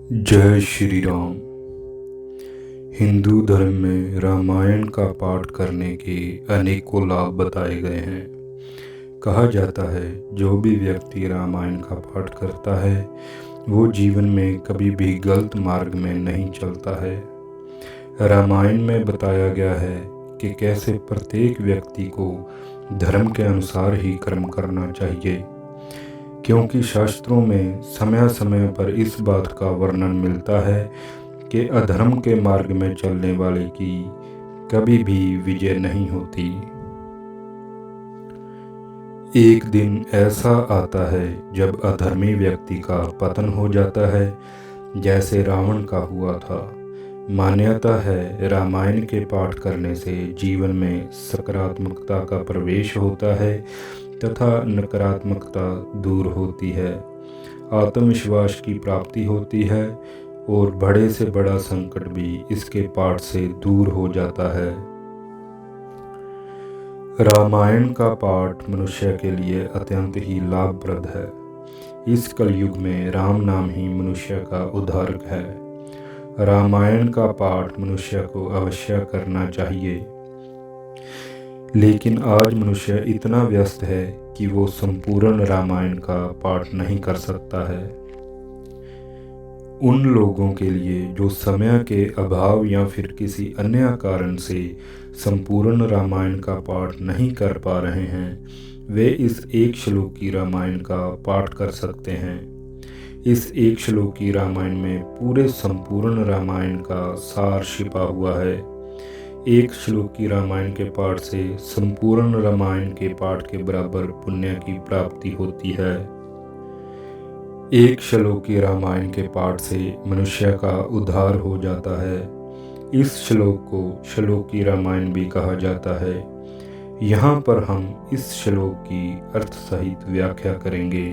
जय श्री राम। हिंदू धर्म में रामायण का पाठ करने के अनेकों लाभ बताए गए हैं। कहा जाता है जो भी व्यक्ति रामायण का पाठ करता है वो जीवन में कभी भी गलत मार्ग में नहीं चलता है। रामायण में बताया गया है कि कैसे प्रत्येक व्यक्ति को धर्म के अनुसार ही कर्म करना चाहिए, क्योंकि शास्त्रों में समय समय पर इस बात का वर्णन मिलता है कि अधर्म के मार्ग में चलने वाले की कभी भी विजय नहीं होती। एक दिन ऐसा आता है जब अधर्मी व्यक्ति का पतन हो जाता है, जैसे रावण का हुआ था। मान्यता है रामायण के पाठ करने से जीवन में सकारात्मकता का प्रवेश होता है तथा नकारात्मकता दूर होती है, आत्मविश्वास की प्राप्ति होती है और बड़े से बड़ा संकट भी इसके पाठ से दूर हो जाता है। रामायण का पाठ मनुष्य के लिए अत्यंत ही लाभप्रद है। इस कलयुग में राम नाम ही मनुष्य का उद्धारक है। रामायण का पाठ मनुष्य को अवश्य करना चाहिए, लेकिन आज मनुष्य इतना व्यस्त है कि वो संपूर्ण रामायण का पाठ नहीं कर सकता है। उन लोगों के लिए जो समय के अभाव या फिर किसी अन्य कारण से संपूर्ण रामायण का पाठ नहीं कर पा रहे हैं, वे इस एक श्लोक की रामायण का पाठ कर सकते हैं। इस एक श्लोक की रामायण में पूरे संपूर्ण रामायण का सार छिपा हुआ है। एक श्लोक की रामायण के पाठ से संपूर्ण रामायण के पाठ के बराबर पुण्य की प्राप्ति होती है। एक श्लोक की रामायण के पाठ से मनुष्य का उद्धार हो जाता है। इस श्लोक को श्लोक की रामायण भी कहा जाता है। यहाँ पर हम इस श्लोक की अर्थ सहित व्याख्या करेंगे।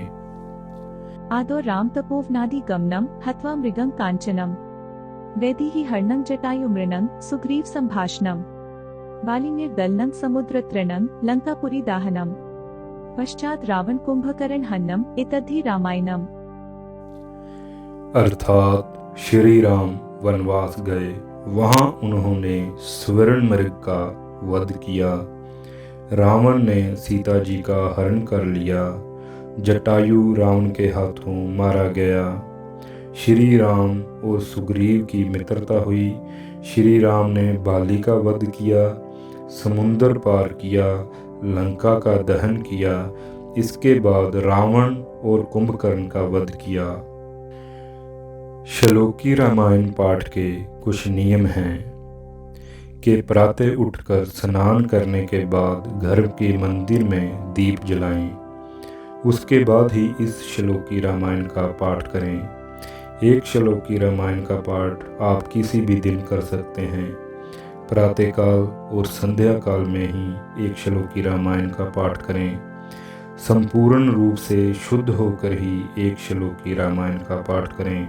आदो राम तपोवनादि गमनम हत्वा मृगं कांचनम वैदिहि हर्णं जटायुमृणं सुग्रीव संभाषणं बालिनिर्दलनं समुद्र तृणं लंकापुरी दाहनम पश्चात रावण कुंभकर्ण हन्नम एतद्धि रामायणम। अर्थात श्री राम वनवास गए, वहां उन्होंने स्वर्ण मृग का वध किया, रावण ने सीता जी का हरण कर लिया, जटायु रावण के हाथों मारा गया, श्री राम और सुग्रीव की मित्रता हुई, श्री राम ने बाली का वध किया, समुंदर पार किया, लंका का दहन किया, इसके बाद रावण और कुंभकर्ण का वध किया। श्लोकी रामायण पाठ के कुछ नियम हैं कि प्रातः उठकर स्नान करने के बाद घर के मंदिर में दीप जलाएं, उसके बाद ही इस श्लोकी रामायण का पाठ करें। एक श्लोकी रामायण का पाठ आप किसी भी दिन कर सकते हैं। प्रातःकाल और संध्या काल में ही एक श्लोकी रामायण का पाठ करें। संपूर्ण रूप से शुद्ध होकर ही एक श्लोकी रामायण का पाठ करें।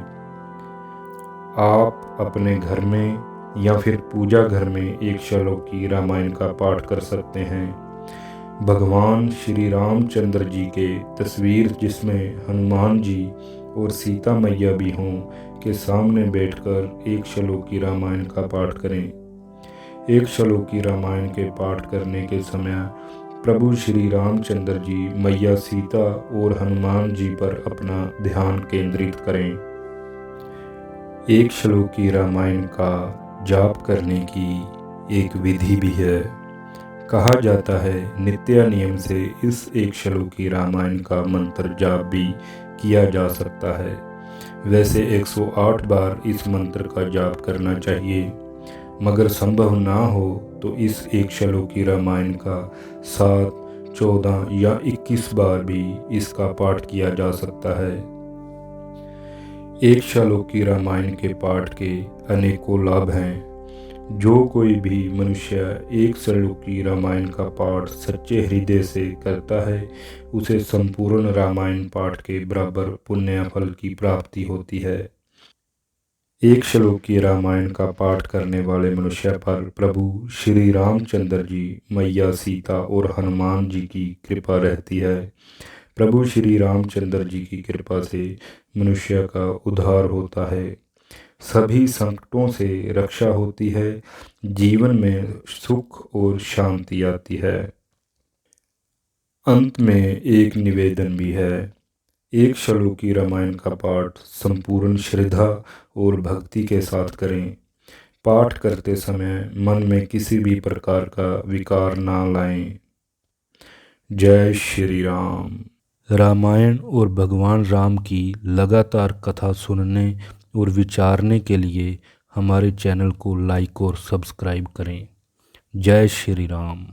आप अपने घर में या फिर पूजा घर में एक श्लोकी रामायण का पाठ कर सकते हैं। भगवान श्री रामचंद्र जी के तस्वीर जिसमें हनुमान जी और सीता मैया भी हों के सामने बैठकर एक श्लोकी रामायण का पाठ करें। एक श्लोकी रामायण के पाठ करने के समय प्रभु श्री रामचंद्र जी, मैया सीता और हनुमान जी पर अपना ध्यान केंद्रित करें। एक श्लोकी रामायण का जाप करने की एक विधि भी है। कहा जाता है नित्य नियम से इस एक श्लोकी रामायण का मंत्र जाप भी किया जा सकता है। वैसे 108 बार इस मंत्र का जाप करना चाहिए, मगर संभव ना हो तो इस एक श्लोकी रामायण का 7, 14 या 21 बार भी इसका पाठ किया जा सकता है। एक श्लोकी रामायण के पाठ के अनेकों लाभ हैं। जो कोई भी मनुष्य एक श्लोकी रामायण का पाठ सच्चे हृदय से करता है, उसे संपूर्ण रामायण पाठ के बराबर पुण्य फल की प्राप्ति होती है। एक श्लोकी रामायण का पाठ करने वाले मनुष्य पर प्रभु श्री रामचंद्र जी, मैया सीता और हनुमान जी की कृपा रहती है। प्रभु श्री रामचंद्र जी की कृपा से मनुष्य का उद्धार होता है, सभी संकटों से रक्षा होती है, जीवन में सुख और शांति आती है। अंत में एक निवेदन भी है। एक श्लोकी रामायण का पाठ संपूर्ण श्रद्धा और भक्ति के साथ करें। पाठ करते समय मन में किसी भी प्रकार का विकार ना लाएं। जय श्री राम। रामायण और भगवान राम की लगातार कथा सुनने और विचारने के लिए हमारे चैनल को लाइक और सब्सक्राइब करें। जय श्री राम।